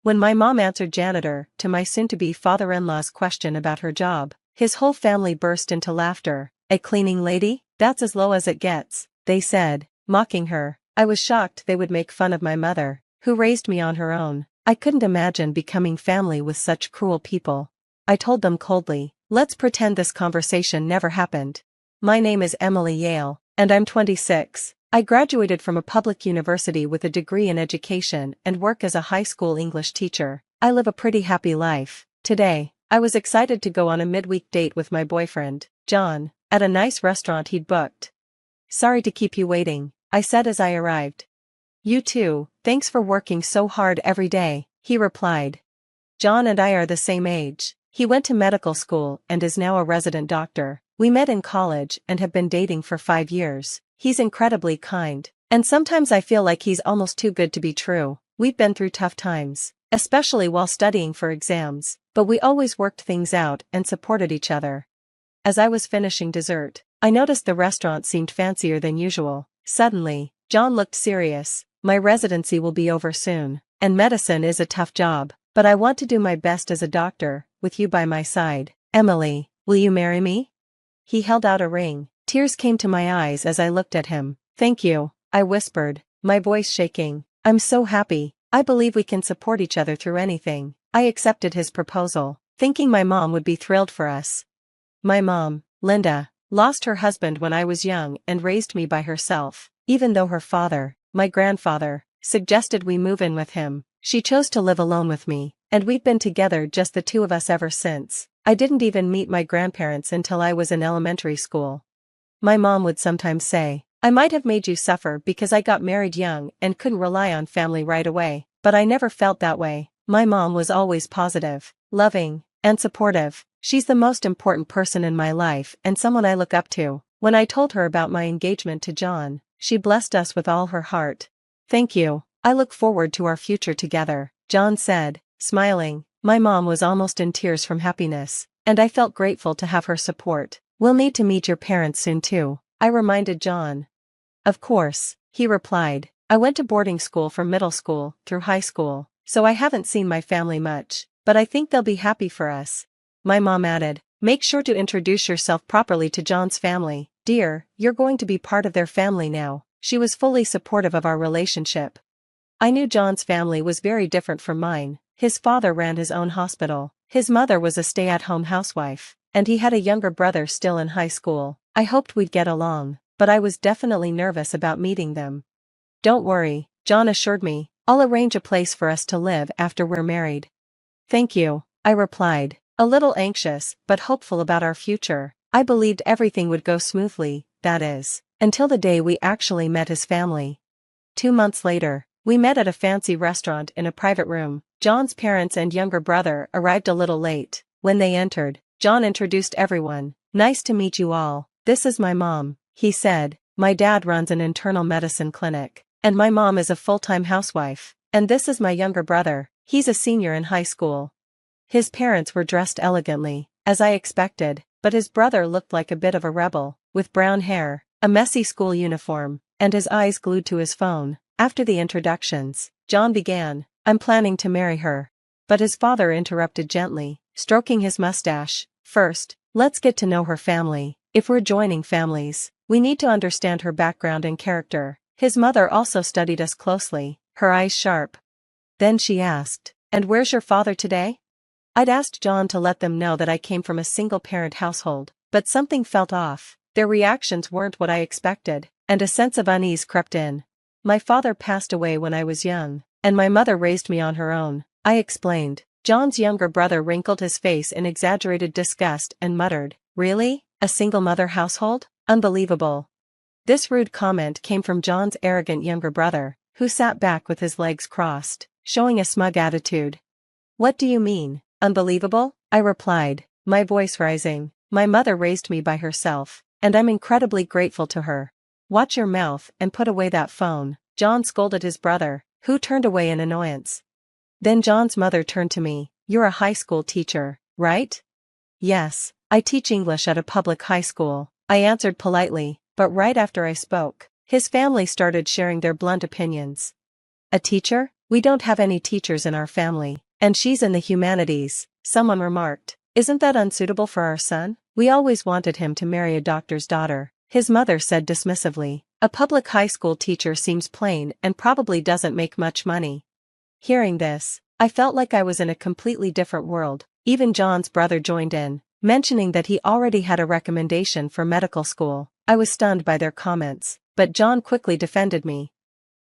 When my mom answered janitor to my soon-to-be father-in-law's question about her job, his whole family burst into laughter. A cleaning lady? That's as low as it gets, they said, mocking her. I was shocked they would make fun of my mother, who raised me on her own. I couldn't imagine becoming family with such cruel people. I told them coldly, let's pretend this conversation never happened. My name is Emily Yale, and I'm 26. I graduated from a public university with a degree in education and work as a high school English teacher. I live a pretty happy life. Today, I was excited to go on a midweek date with my boyfriend, John, at a nice restaurant he'd booked. Sorry to keep you waiting, I said as I arrived. You too, thanks for working so hard every day, he replied. John and I are the same age. He went to medical school and is now a resident doctor. We met in college and have been dating for 5 years. He's incredibly kind, and sometimes I feel like he's almost too good to be true. We've been through tough times, especially while studying for exams, but we always worked things out and supported each other. As I was finishing dessert, I noticed the restaurant seemed fancier than usual. Suddenly, John looked serious. My residency will be over soon, and medicine is a tough job, but I want to do my best as a doctor, with you by my side. Emily, will you marry me? He held out a ring. Tears came to my eyes as I looked at him. Thank you, I whispered, my voice shaking. I'm so happy. I believe we can support each other through anything. I accepted his proposal, thinking my mom would be thrilled for us. My mom, Linda, lost her husband when I was young and raised me by herself. Even though her father, my grandfather, suggested we move in with him, she chose to live alone with me, and we've been together just the two of us ever since. I didn't even meet my grandparents until I was in elementary school. My mom would sometimes say, I might have made you suffer because I got married young and couldn't rely on family right away, but I never felt that way. My mom was always positive, loving, and supportive. She's the most important person in my life and someone I look up to. When I told her about my engagement to John, she blessed us with all her heart. Thank you. I look forward to our future together, John said, smiling. My mom was almost in tears from happiness, and I felt grateful to have her support. We'll need to meet your parents soon too, I reminded John. Of course, he replied. I went to boarding school from middle school through high school, so I haven't seen my family much, but I think they'll be happy for us. My mom added, make sure to introduce yourself properly to John's family. Dear, you're going to be part of their family now. She was fully supportive of our relationship. I knew John's family was very different from mine. His father ran his own hospital. His mother was a stay-at-home housewife, and he had a younger brother still in high school. I hoped we'd get along, but I was definitely nervous about meeting them. Don't worry, John assured me. I'll arrange a place for us to live after we're married. Thank you, I replied, a little anxious but hopeful about our future. I believed everything would go smoothly, that is, until the day we actually met his family. 2 months later, we met at a fancy restaurant in a private room. John's parents and younger brother arrived a little late. When they entered, John introduced everyone. Nice to meet you all. This is my mom, he said. My dad runs an internal medicine clinic, and my mom is a full-time housewife. And this is my younger brother. He's a senior in high school. His parents were dressed elegantly, as I expected, but his brother looked like a bit of a rebel, with brown hair, a messy school uniform, and his eyes glued to his phone. After the introductions, John began, I'm planning to marry her. But his father interrupted gently, stroking his mustache. First, let's get to know her family. If we're joining families, we need to understand her background and character. His mother also studied us closely, her eyes sharp. Then she asked, and where's your father today? I'd asked John to let them know that I came from a single-parent household, but something felt off. Their reactions weren't what I expected, and a sense of unease crept in. My father passed away when I was young, and my mother raised me on her own, I explained. John's younger brother wrinkled his face in exaggerated disgust and muttered, Really? A single-mother household? Unbelievable. This rude comment came from John's arrogant younger brother, who sat back with his legs crossed, showing a smug attitude. What do you mean, unbelievable? I replied, my voice rising. My mother raised me by herself, and I'm incredibly grateful to her. Watch your mouth and put away that phone, John scolded his brother, who turned away in annoyance. Then John's mother turned to me. You're a high school teacher, right? Yes, I teach English at a public high school, I answered politely, but right after I spoke, his family started sharing their blunt opinions. A teacher? We don't have any teachers in our family, and she's in the humanities, someone remarked. Isn't that unsuitable for our son? We always wanted him to marry a doctor's daughter, his mother said dismissively. A public high school teacher seems plain and probably doesn't make much money. Hearing this, I felt like I was in a completely different world. Even John's brother joined in, mentioning that he already had a recommendation for medical school. I was stunned by their comments, but John quickly defended me.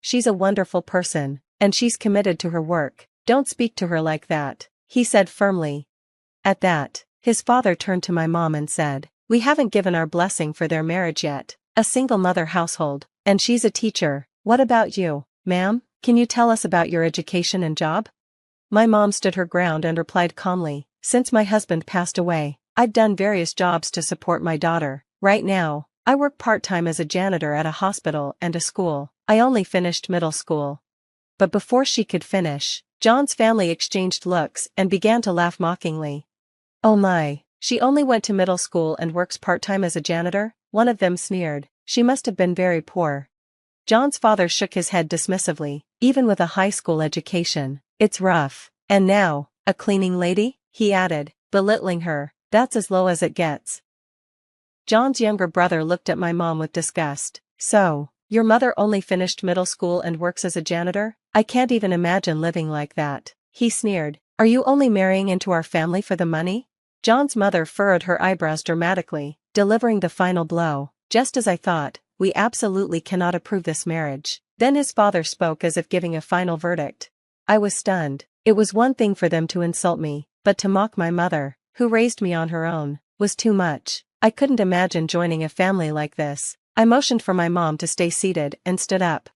She's a wonderful person, and she's committed to her work. Don't speak to her like that, he said firmly. At that, his father turned to my mom and said, we haven't given our blessing for their marriage yet. A single-mother household, and she's a teacher. What about you, ma'am? Can you tell us about your education and job? My mom stood her ground and replied calmly, since my husband passed away, I've done various jobs to support my daughter. Right now, I work part-time as a janitor at a hospital and a school. I only finished middle school. But before she could finish, John's family exchanged looks and began to laugh mockingly. Oh my, she only went to middle school and works part-time as a janitor? One of them sneered. She must have been very poor. John's father shook his head dismissively. Even with a high school education, it's rough. And now, a cleaning lady? He added, belittling her. That's as low as it gets. John's younger brother looked at my mom with disgust. So, your mother only finished middle school and works as a janitor? I can't even imagine living like that. He sneered. Are you only marrying into our family for the money? John's mother furrowed her eyebrows dramatically, delivering the final blow. Just as I thought, we absolutely cannot approve this marriage. Then his father spoke as if giving a final verdict. I was stunned. It was one thing for them to insult me, but to mock my mother, who raised me on her own, was too much. I couldn't imagine joining a family like this. I motioned for my mom to stay seated and stood up.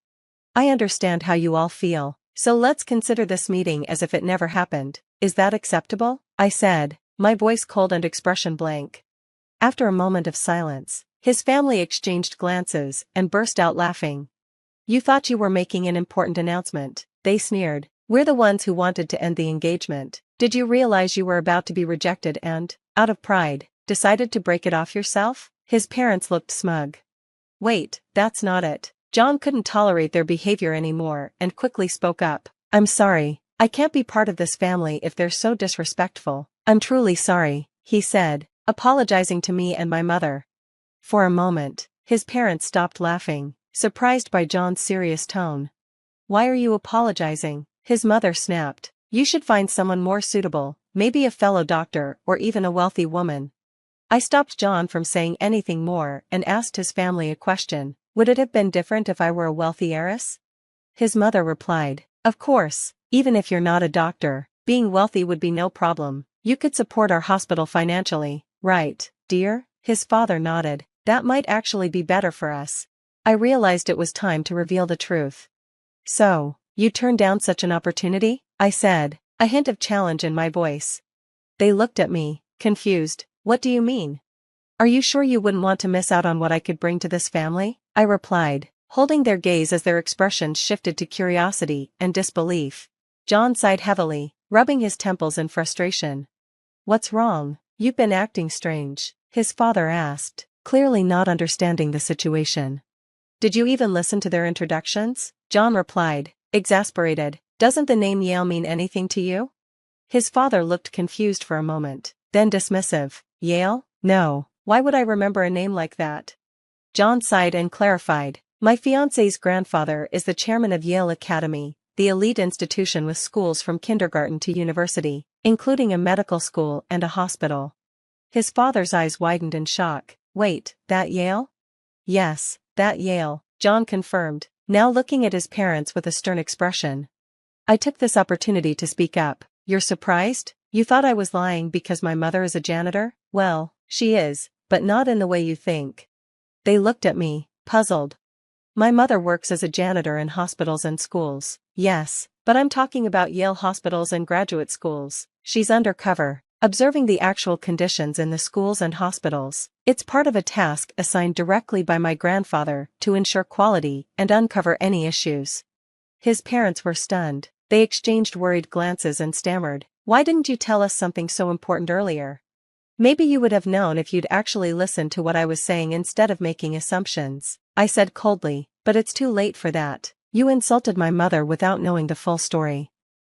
I understand how you all feel, so let's consider this meeting as if it never happened. Is that acceptable? I said, my voice cold and expression blank. After a moment of silence, his family exchanged glances and burst out laughing. You thought you were making an important announcement, they sneered. We're the ones who wanted to end the engagement. Did you realize you were about to be rejected and, out of pride, decided to break it off yourself? His parents looked smug. Wait, that's not it. John couldn't tolerate their behavior anymore and quickly spoke up. I'm sorry, I can't be part of this family if they're so disrespectful. I'm truly sorry, he said, apologizing to me and my mother. For a moment, his parents stopped laughing, surprised by John's serious tone. Why are you apologizing? His mother snapped. You should find someone more suitable, maybe a fellow doctor or even a wealthy woman. I stopped John from saying anything more and asked his family a question. Would it have been different if I were a wealthy heiress? His mother replied, of course, even if you're not a doctor, being wealthy would be no problem. You could support our hospital financially, right, dear? His father nodded. That might actually be better for us. I realized it was time to reveal the truth. So, you turned down such an opportunity? I said, a hint of challenge in my voice. They looked at me, confused. What do you mean? Are you sure you wouldn't want to miss out on what I could bring to this family? I replied, holding their gaze as their expressions shifted to curiosity and disbelief. John sighed heavily, rubbing his temples in frustration. What's wrong? You've been acting strange, his father asked, clearly not understanding the situation. Did you even listen to their introductions? John replied, exasperated. Doesn't the name Yale mean anything to you? His father looked confused for a moment, then dismissive. Yale? No, why would I remember a name like that? John sighed and clarified. My fiancé's grandfather is the chairman of Yale Academy, the elite institution with schools from kindergarten to university, including a medical school and a hospital. His father's eyes widened in shock. Wait, that Yale? Yes, that Yale, John confirmed, now looking at his parents with a stern expression. I took this opportunity to speak up. You're surprised? You thought I was lying because my mother is a janitor? Well, she is, but not in the way you think. They looked at me, puzzled. My mother works as a janitor in hospitals and schools. Yes, but I'm talking about Yale hospitals and graduate schools. She's undercover, observing the actual conditions in the schools and hospitals. It's part of a task assigned directly by my grandfather to ensure quality and uncover any issues. His parents were stunned. They exchanged worried glances and stammered. Why didn't you tell us something so important earlier? Maybe you would have known if you'd actually listened to what I was saying instead of making assumptions. I said coldly, but it's too late for that. You insulted my mother without knowing the full story.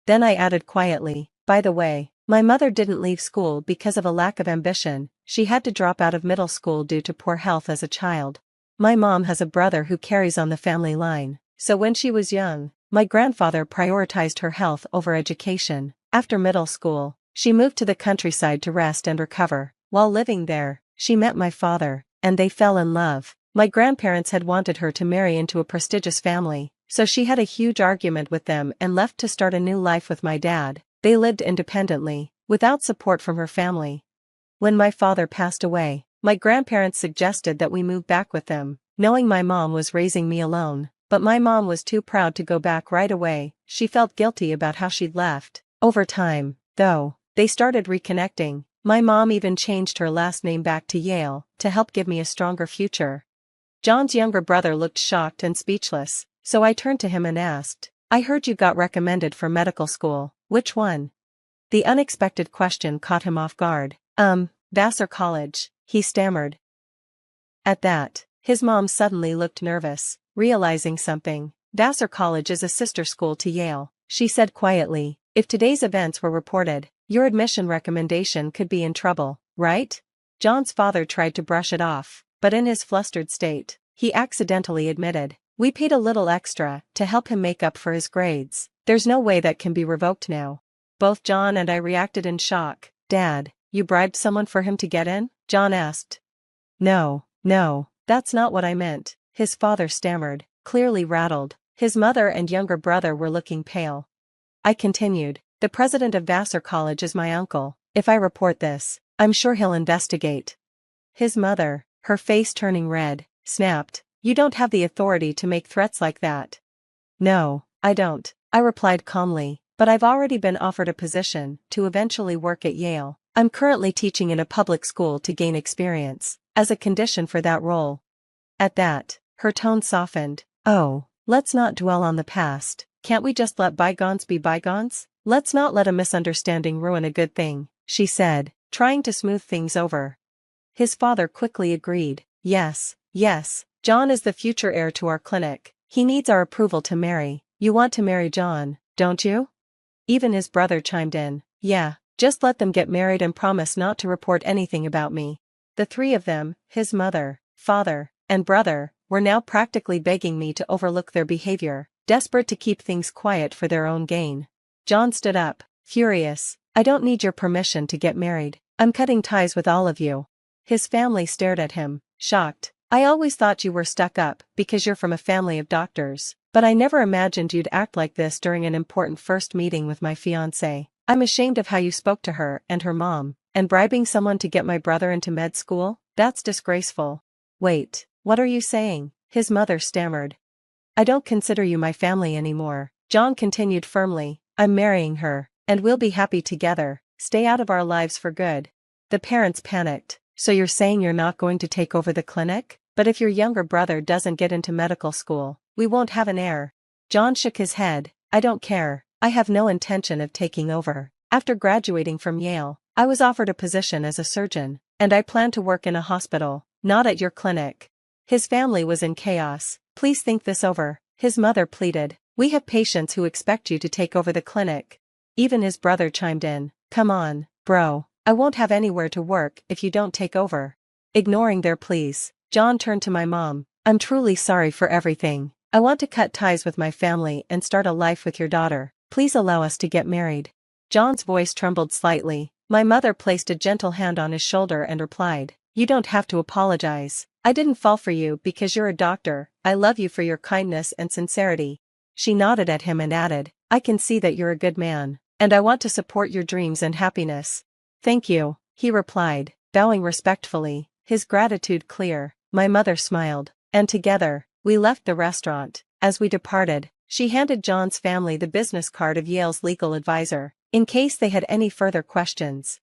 Then I added quietly, by the way, my mother didn't leave school because of a lack of ambition, she had to drop out of middle school due to poor health as a child. My mom has a brother who carries on the family line, so when she was young, my grandfather prioritized her health over education. After middle school, she moved to the countryside to rest and recover. While living there, she met my father, and they fell in love. My grandparents had wanted her to marry into a prestigious family, so she had a huge argument with them and left to start a new life with my dad. They lived independently, without support from her family. When my father passed away, my grandparents suggested that we move back with them, knowing my mom was raising me alone, but my mom was too proud to go back right away. She felt guilty about how she'd left. Over time, though, they started reconnecting. My mom even changed her last name back to Yale, to help give me a stronger future. John's younger brother looked shocked and speechless, so I turned to him and asked, I heard you got recommended for medical school, which one? The unexpected question caught him off guard. Vassar College, he stammered. At that, his mom suddenly looked nervous, realizing something. Vassar College is a sister school to Yale, she said quietly. If today's events were reported, your admission recommendation could be in trouble, right? John's father tried to brush it off, but in his flustered state, he accidentally admitted, we paid a little extra to help him make up for his grades. There's no way that can be revoked now. Both John and I reacted in shock. Dad, you bribed someone for him to get in? John asked. No, that's not what I meant, his father stammered, clearly rattled. His mother and younger brother were looking pale. I continued, the president of Vassar College is my uncle. If I report this, I'm sure he'll investigate. His mother, her face turning red, snapped, you don't have the authority to make threats like that. No, I don't, I replied calmly, but I've already been offered a position to eventually work at Yale. I'm currently teaching in a public school to gain experience, as a condition for that role. At that, her tone softened. Oh, let's not dwell on the past. Can't we just let bygones be bygones? Let's not let a misunderstanding ruin a good thing, she said, trying to smooth things over. His father quickly agreed. Yes, John is the future heir to our clinic. He needs our approval to marry. You want to marry John, don't you? Even his brother chimed in. Yeah, just let them get married and promise not to report anything about me. The three of them, his mother, father, and brother, were now practically begging me to overlook their behavior, desperate to keep things quiet for their own gain. John stood up, furious. I don't need your permission to get married. I'm cutting ties with all of you. His family stared at him, shocked. I always thought you were stuck up because you're from a family of doctors, but I never imagined you'd act like this during an important first meeting with my fiancé. I'm ashamed of how you spoke to her and her mom, and bribing someone to get my brother into med school? That's disgraceful. Wait, what are you saying? His mother stammered. I don't consider you my family anymore, John continued firmly. I'm marrying her, and we'll be happy together. Stay out of our lives for good. The parents panicked. So you're saying you're not going to take over the clinic? But if your younger brother doesn't get into medical school, we won't have an heir. John shook his head. I don't care. I have no intention of taking over. After graduating from Yale, I was offered a position as a surgeon, and I plan to work in a hospital, not at your clinic. His family was in chaos. Please think this over, his mother pleaded. We have patients who expect you to take over the clinic. Even his brother chimed in. Come on, bro. I won't have anywhere to work if you don't take over. Ignoring their pleas, John turned to my mom. I'm truly sorry for everything. I want to cut ties with my family and start a life with your daughter. Please allow us to get married. John's voice trembled slightly. My mother placed a gentle hand on his shoulder and replied, you don't have to apologize. I didn't fall for you because you're a doctor. I love you for your kindness and sincerity. She nodded at him and added, I can see that you're a good man, and I want to support your dreams and happiness. Thank you, he replied, bowing respectfully, his gratitude clear. My mother smiled, and together, we left the restaurant. As we departed, she handed John's family the business card of Yale's legal advisor, in case they had any further questions.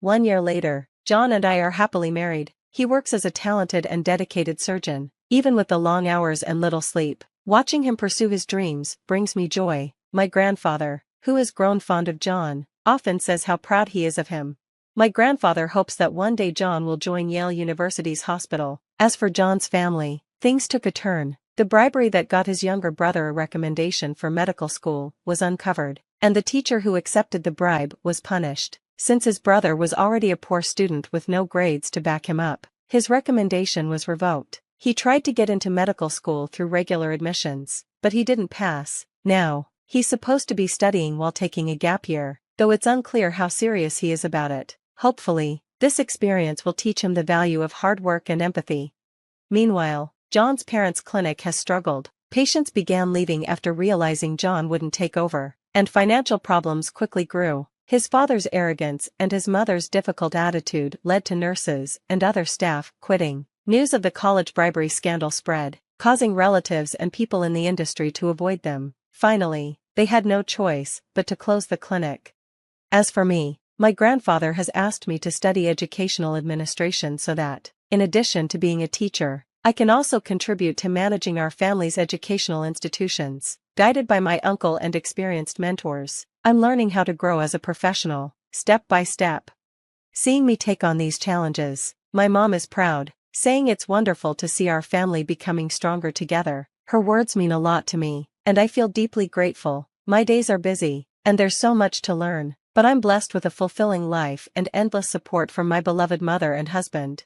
1 year later, John and I are happily married. He works as a talented and dedicated surgeon, even with the long hours and little sleep. Watching him pursue his dreams brings me joy. My grandfather, who has grown fond of John, often says how proud he is of him. My grandfather hopes that one day John will join Yale University's hospital. As for John's family, things took a turn. The bribery that got his younger brother a recommendation for medical school was uncovered, and the teacher who accepted the bribe was punished. Since his brother was already a poor student with no grades to back him up, his recommendation was revoked. He tried to get into medical school through regular admissions, but he didn't pass. Now, he's supposed to be studying while taking a gap year, though it's unclear how serious he is about it. Hopefully, this experience will teach him the value of hard work and empathy. Meanwhile, John's parents' clinic has struggled. Patients began leaving after realizing John wouldn't take over, and financial problems quickly grew. His father's arrogance and his mother's difficult attitude led to nurses and other staff quitting. News of the college bribery scandal spread, causing relatives and people in the industry to avoid them. Finally, they had no choice but to close the clinic. As for me, my grandfather has asked me to study educational administration so that, in addition to being a teacher, I can also contribute to managing our family's educational institutions. Guided by my uncle and experienced mentors, I'm learning how to grow as a professional, step by step. Seeing me take on these challenges, my mom is proud, saying it's wonderful to see our family becoming stronger together. Her words mean a lot to me, and I feel deeply grateful. My days are busy, and there's so much to learn, but I'm blessed with a fulfilling life and endless support from my beloved mother and husband.